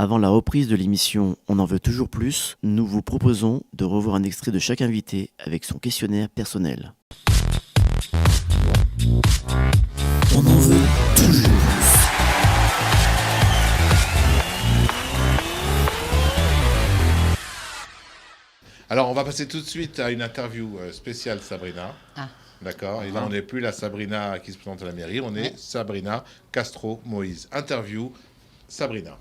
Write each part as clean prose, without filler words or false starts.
Avant la reprise de l'émission On en veut toujours plus, nous vous proposons de revoir un extrait de chaque invité avec son questionnaire personnel. On en veut toujours plus. Alors, on va passer tout de suite à une interview spéciale Sabrina. Ah. D'accord. Et là, on n'est plus la Sabrina qui se présente à la mairie, on est Sabrina Castro Moïse. Interview Sabrina.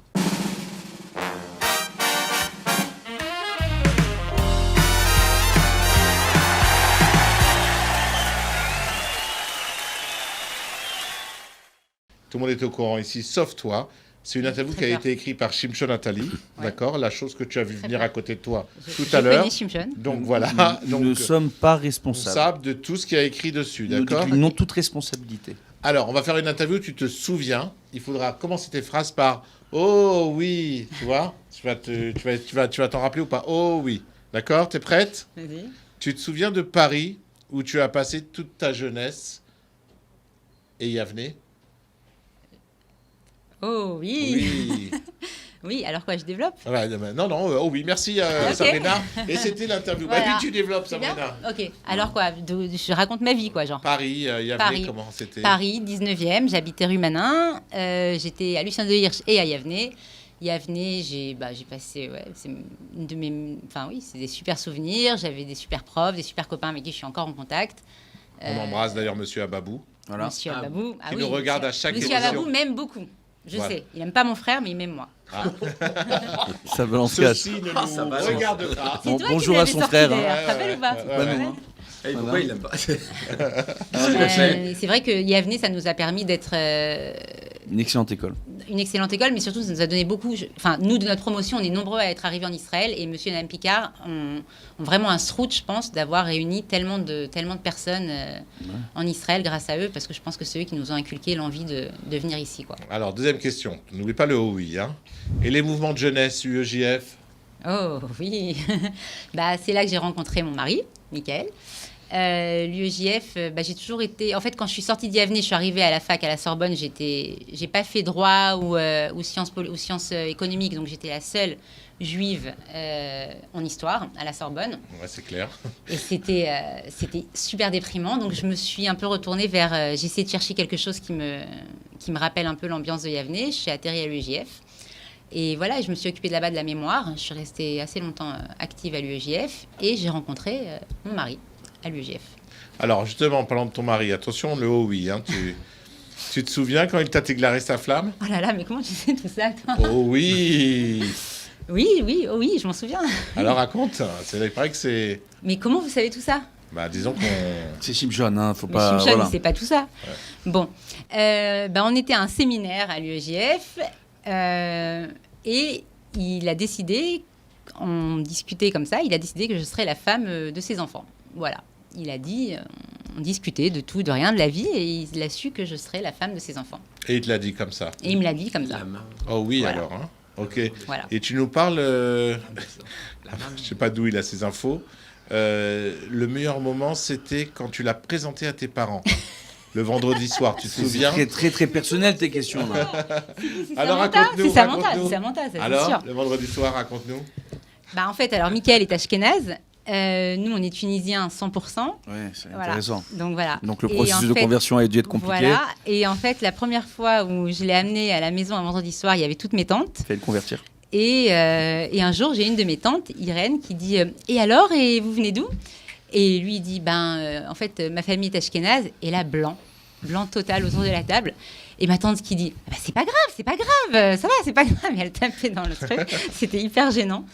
Tout le monde est au courant ici, sauf toi. C'est une interview qui a été écrite par Shimshon Nathalie, d'accord. La chose que tu as vu venir à côté de toi tout à l'heure. Donc voilà. Nous ne sommes pas responsables de tout ce qu'il y a écrit dessus, d'accord. Nous déclinons toute responsabilité. Alors, on va faire une interview, tu te souviens. Il faudra commencer tes phrases par « Oh oui », tu vois. Tu vas t'en rappeler ou pas. « Oh oui ». D'accord, t'es prête? Vas-y. Tu te souviens de Paris, où tu as passé toute ta jeunesse et Yavne? Oh oui. Oui. Oui, alors quoi, je développe? Non, oh oui, merci Okay. Sabrina. Et c'était l'interview. Voilà. Bah, puis tu développes, C'est bien. Sabrina. Ok, alors quoi, je raconte ma vie, quoi, genre. Paris, Yavne, Paris. comment c'était? Paris, 19e, j'habitais rue Manin, j'étais à Lucien de Hirsch et à Yavne. Yavne, j'ai passé, c'est une de mes... Enfin oui, c'est des super souvenirs, j'avais des super profs, des super copains avec qui je suis encore en contact. On embrasse d'ailleurs Monsieur Ababou. Voilà. Monsieur Ababou. Qui nous regarde à chaque Monsieur émission. Ababou m'aime beaucoup, je Voilà. sais. Il n'aime pas mon frère, mais il m'aime moi. Ah. Ça balance cash. Ceci ne nous regarde pas. C'est toi qui bonjour me à l'avais son sorti, frère. d'ailleurs. Tu te rappelles ou pas? Pas nous, hein. Et pourquoi il l'aime pas? C'est vrai que Yavne, ça nous a permis d'être Une excellente école. une excellente école, mais surtout, ça nous a donné beaucoup. Enfin, nous, de notre promotion, on est nombreux à être arrivés en Israël, et Monsieur et Madame Picard ont vraiment un srout, je pense, d'avoir réuni tellement de personnes en Israël grâce à eux, parce que je pense que c'est eux qui nous ont inculqué l'envie de venir ici, quoi. Alors, deuxième question. N'oublie pas le OUI. Hein. Et les mouvements de jeunesse, UEJF? Oh oui, c'est là que j'ai rencontré mon mari, Michael. L'UEJF, j'ai toujours été... En fait, quand je suis sortie d'Yavne, je suis arrivée à la fac, à la Sorbonne, j'ai pas fait droit ou sciences économiques, donc j'étais la seule juive en histoire à la Sorbonne. Ouais, c'est clair. Et c'était super déprimant, donc je me suis un peu retournée vers... j'ai essayé de chercher quelque chose qui me rappelle un peu l'ambiance de Yavne. Je suis atterrie à l'UEJF. Et voilà, je me suis occupée de là-bas de la mémoire. Je suis restée assez longtemps active à l'UEJF et j'ai rencontré mon mari à l'UEJF. Alors, justement, en parlant de ton mari, attention, le OUI. Hein, tu te souviens quand il t'a éclairé sa flamme? Oh là là, mais comment tu sais tout ça, toi? Oh oui. Oui, je m'en souviens. Alors, raconte. Il paraît que c'est... Mais comment vous savez tout ça? Disons qu'on... C'est Shimshon, hein, faut Mais pas... Shimshon, Voilà. il sait pas tout ça. Ouais. Bon, on était à un séminaire à l'UEJF et il a décidé, on discutait comme ça, il a décidé que je serais la femme de ses enfants. Voilà. Il a dit, on discutait de tout, de rien, de la vie, et il a su que je serais la femme de ses enfants. Et il te l'a dit comme ça? Et il me l'a dit comme ça. Oh oui, Voilà. alors. Hein. Ok. Voilà. Et tu nous parles... je sais pas d'où il a ces infos. Le meilleur moment, c'était quand tu l'as présenté à tes parents. Le vendredi soir, tu te souviens? C'est très, très personnel, tes questions, là. Alors, raconte-nous. C'est Samantha, ça, c'est Alors, sûr. le vendredi soir, raconte-nous. En fait, alors, Michael est ashkénaze. Nous, on est tunisiens 100%. Ouais, c'est Voilà. intéressant. Donc, voilà. Donc, le Et processus en de fait, conversion a dû être compliqué. Voilà. Et en fait, la première fois où je l'ai amené à la maison un vendredi soir, il y avait toutes mes tantes. Fallait le convertir. Et un jour, j'ai une de mes tantes, Irène, qui dit et alors, et vous venez d'où? Et lui, il dit en fait, ma famille est ashkénaze. Et là, blanc total autour de la table. Et ma tante qui dit c'est pas grave, ça va, c'est pas grave. Et elle tapait dans le truc. C'était hyper gênant.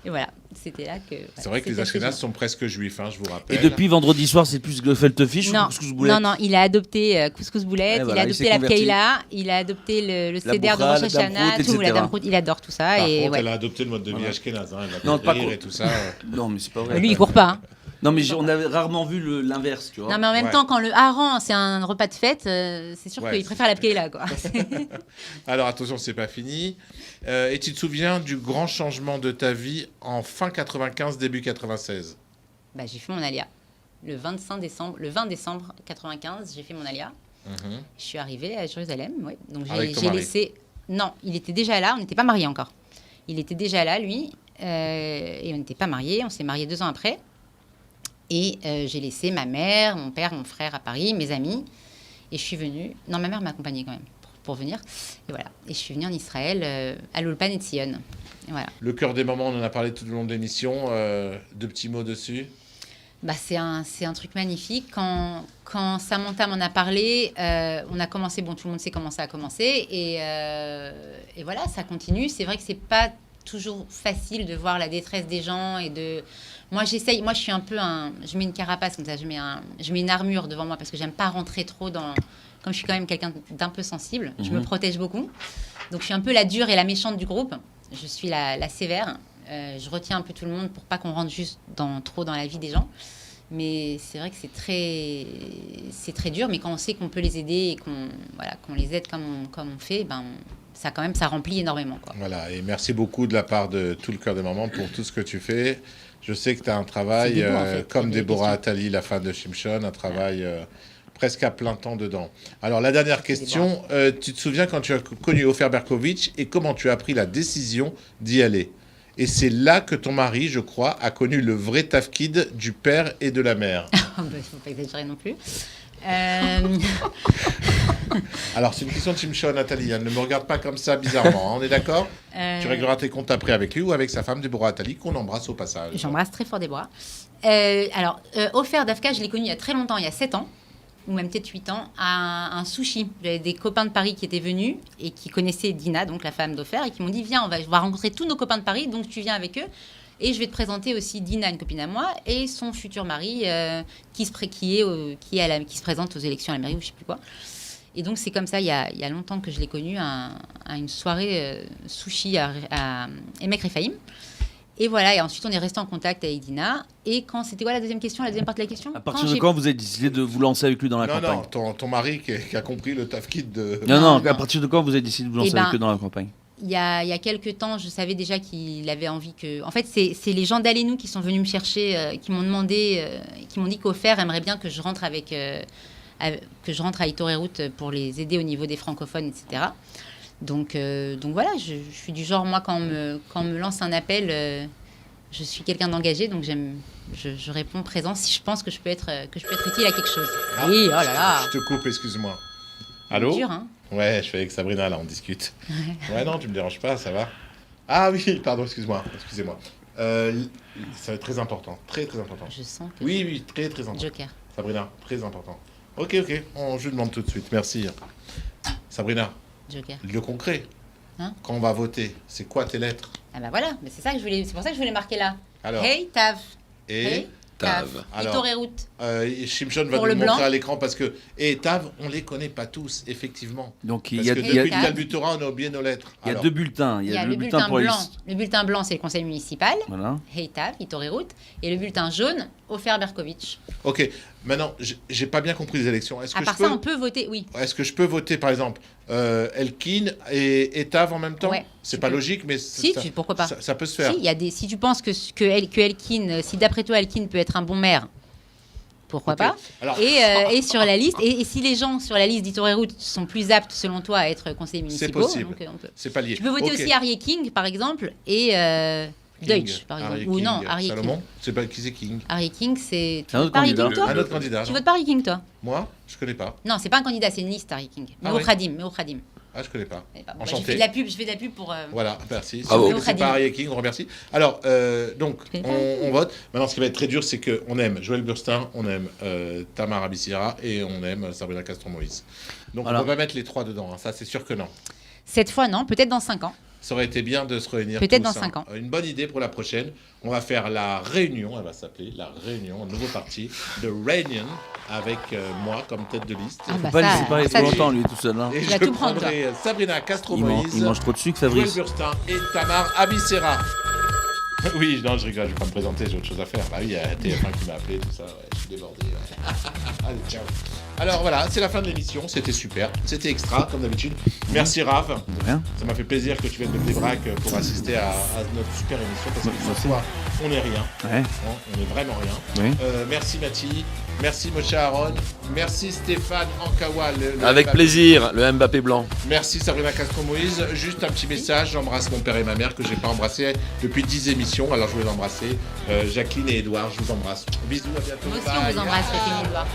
Et voilà, c'était là que... C'est vrai que les Ashkénazes sont presque juifs, hein, je vous rappelle. Et depuis vendredi soir, c'est plus gefilte fish ou couscous boulette? Non, il a adopté couscous boulette, voilà, il a il adopté s'est la converti. Pkeila, il a adopté le La Seder de Boukra, Rosh la Hashanah, Damrout, tout, la etc. Damrout, il adore tout ça. Par Et contre, ouais. elle a adopté le mode de vie ashkénaze. Hein, elle va Non, pas périr con- et tout ça. Non, mais c'est pas vrai. Lui, il court pas. Hein. Non, mais on avait rarement vu l'inverse, tu vois. Non, mais en même Ouais. temps, quand le hareng, c'est un repas de fête, c'est sûr Ouais, qu'il préfère la Pkeila, quoi. Alors attention, c'est pas fini. Et tu te souviens du grand changement de ta vie en fin 95, début 96? J'ai fait mon alia. Le 20 décembre 95, j'ai fait mon alia. Mhm. Je suis arrivée à Jérusalem, oui. Donc Avec ton j'ai mari. laissé... Non, il était déjà là, on n'était pas mariés encore. Il était déjà là, lui, et on n'était pas mariés. On s'est mariés 2 ans après. Et j'ai laissé ma mère, mon père, mon frère à Paris, mes amis. Et je suis venue... Non, ma mère m'a accompagnée quand même pour venir. Et voilà. Et je suis venue en Israël, à l'Ulpan et Tzion. Et voilà. Le cœur des mamans, on en a parlé tout au long de l'émission. 2 petits mots dessus. C'est un truc magnifique. Quand Samantha m'en a parlé, on a commencé... Bon, tout le monde sait comment ça a commencé. Et voilà, ça continue. C'est vrai que c'est pas toujours facile de voir la détresse des gens et de... Moi, j'essaye. Moi, je suis un peu je mets une carapace comme ça. Je mets une armure devant moi parce que j'aime pas rentrer trop dans... Comme je suis quand même quelqu'un d'un peu sensible, je me protège beaucoup. Donc, je suis un peu la dure et la méchante du groupe. Je suis la sévère. Je retiens un peu tout le monde pour pas qu'on rentre juste trop dans la vie des gens. Mais c'est vrai que c'est très dur. Mais quand on sait qu'on peut les aider et qu'on les aide comme on fait, ça remplit énormément, quoi. Voilà, et merci beaucoup de la part de tout le cœur des mamans pour tout ce que tu fais. Je sais que tu as un travail, beau, en fait, comme Déborah Attali, la femme de Shimshon, un travail presque à plein temps dedans. Alors, la dernière question, tu te souviens quand tu as connu Ofer Berkovitch et comment tu as pris la décision d'y aller? Et c'est là que ton mari, je crois, a connu le vrai tafkid du père et de la mère. Il ne faut pas exagérer non plus. Alors, c'est une question de Shimshon, Nathalie. Ne me regarde pas comme ça bizarrement. On est d'accord? Tu régleras tes comptes après avec lui ou avec sa femme, Déborah Attali, qu'on embrasse au passage. J'embrasse très fort Déborah. Ofer Dafka, je l'ai connu il y a très longtemps, il y a 7 ans, ou même peut-être 8 ans, à un sushi. J'avais des copains de Paris qui étaient venus et qui connaissaient Dina, donc la femme d'Ofer, et qui m'ont dit, viens, on va rencontrer tous nos copains de Paris, donc tu viens avec eux. Et je vais te présenter aussi Dina, une copine à moi, et son futur mari qui se présente aux élections à la mairie ou je ne sais plus quoi. Et donc, c'est comme ça, il y a longtemps que je l'ai connu à une soirée sushi à Emek Rephaim. Et voilà, et ensuite, on est resté en contact avec Dina. Et quand c'était quoi la deuxième question, la deuxième partie de la question? À partir de quand vous avez décidé de vous lancer avec lui dans la campagne? Non, ton mari qui a compris le tafkid de... Non, à partir de quand vous avez décidé de vous lancer avec lui dans la campagne? Il y a quelques temps, je savais déjà qu'il avait envie que... En fait, c'est les gens d'Alenou qui sont venus me chercher, qui m'ont demandé, qui m'ont dit qu'Ofer aimerait bien que je rentre que je rentre à Itorerut pour les aider au niveau des francophones, etc. Donc voilà, je suis du genre, moi, quand on me lance un appel, je suis quelqu'un d'engagé, donc je réponds présent si je pense que je peux être utile à quelque chose. Ah, oui, oh là là. Je te coupe, excuse-moi. Allô? C'est dur, hein? Ouais, je suis avec Sabrina, là, on discute. Ouais, non, tu me déranges pas, ça va? Ah oui, pardon, excusez-moi. Ça va être très important, très très important. Je sens que... Oui, très très important. Joker. Sabrina, très important. Ok, je demande tout de suite, merci. Sabrina, Joker. le concret, Hein? quand on va voter, c'est quoi tes lettres? Ah bah voilà, mais c'est pour ça que je voulais marquer là. Alors, Hey, Tav. et Hey, Tav. Alors, Itorerut. Shimshon va Pour nous le montrer blanc. à l'écran parce que... Et Tav, on les connaît pas tous, effectivement. Donc Parce il y a que il depuis y a- le Talmud-Torah, on a oublié nos lettres. il y a Alors, 2 bulletins. Il y a le bulletin bulletin pour les... blanc. Le bulletin blanc, c'est le conseil municipal. Voilà. Hey, Tav, Itorerut. Et le bulletin jaune, Ofer Berkovitch. Ok, maintenant, j'ai pas bien compris les élections. Est-ce À que, part ça, on peut voter, oui. est-ce que je peux voter, par exemple, Elkin et Tav en même temps? Ouais, C'est tu pas peux. logique, mais Pourquoi pas? ça peut se faire. Si, si tu penses que Elkin, si d'après toi Elkin peut être un bon maire, pourquoi Ok. pas? Alors, Et sur la liste, et si les gens sur la liste d'Itorerut sont plus aptes selon toi à être conseillers municipaux, possible. donc, on peut. c'est pas lié. Tu peux voter Ok. aussi Aryeh King par exemple et King, Deutsch par exemple. Aryeh Ou King, non, Aryeh King. Salomon, c'est pas qui c'est King. Aryeh King, c'est. Tu Un votes autre pas Aryeh candidat. King toi? Un autre candidat. Tu non? votes pas Aryeh King toi? Moi, je connais pas. Non, c'est pas un candidat, c'est une liste Aryeh King. Ah Mais ouais. au Khadim. Ah, je connais pas. Je fais de la pub pour. Voilà, merci. Bravo. C'est pas Aryeh King, on remercie. Alors, donc, connais pas on vote. Maintenant, ce qui va être très dur, c'est qu'on aime Joël Burstin, on aime Tamar Abissira et on aime Sabrina Castro-Moïse. Donc, Voilà. on va pas mettre les trois dedans, hein. Ça, c'est sûr que non. Cette fois, non, peut-être dans 5 ans. Ça aurait été bien de se réunir. Peut-être tous, dans 5 ans. Une bonne idée pour la prochaine. On va faire la réunion, elle va s'appeler la réunion, un nouveau parti, The Reunion, avec moi comme tête de liste. Ah, Faut bah, pas le ça, laisser parler ça, trop c'est- longtemps, lui, tout seul. Hein. Et Tu je vas tout prendre, prendrai Sabrina Il Castro-Moïse, mange trop de sucre, Joël Fabrice. Burstin et Tamar Abissera. Oui, non, je rigole, je vais pas me présenter, j'ai autre chose à faire. Bah oui, il y a TF1 qui m'a appelé, tout ça, ouais, je suis débordé. Ouais. Allez, ciao. Alors voilà, c'est la fin de l'émission. C'était super. C'était extra, comme d'habitude. Merci Raph. De rien. Ça m'a fait plaisir que tu viennes de Blébrac pour assister à notre super émission. Parce que sans toi, on n'est rien. Ouais. On n'est vraiment rien. Oui. Merci Mathie. Merci Moshe Aaron. Merci Stéphane Ankawa. Avec plaisir, le Mbappé blanc. Merci Sabrina Castro-Moïse. Juste un petit message. J'embrasse mon père et ma mère que je n'ai pas embrassé depuis 10 émissions. Alors je voulais l'embrasser. Jacqueline et Edouard, je vous embrasse. Bisous, à bientôt. Moi aussi, on vous embrasse, Jacqueline et Edouard.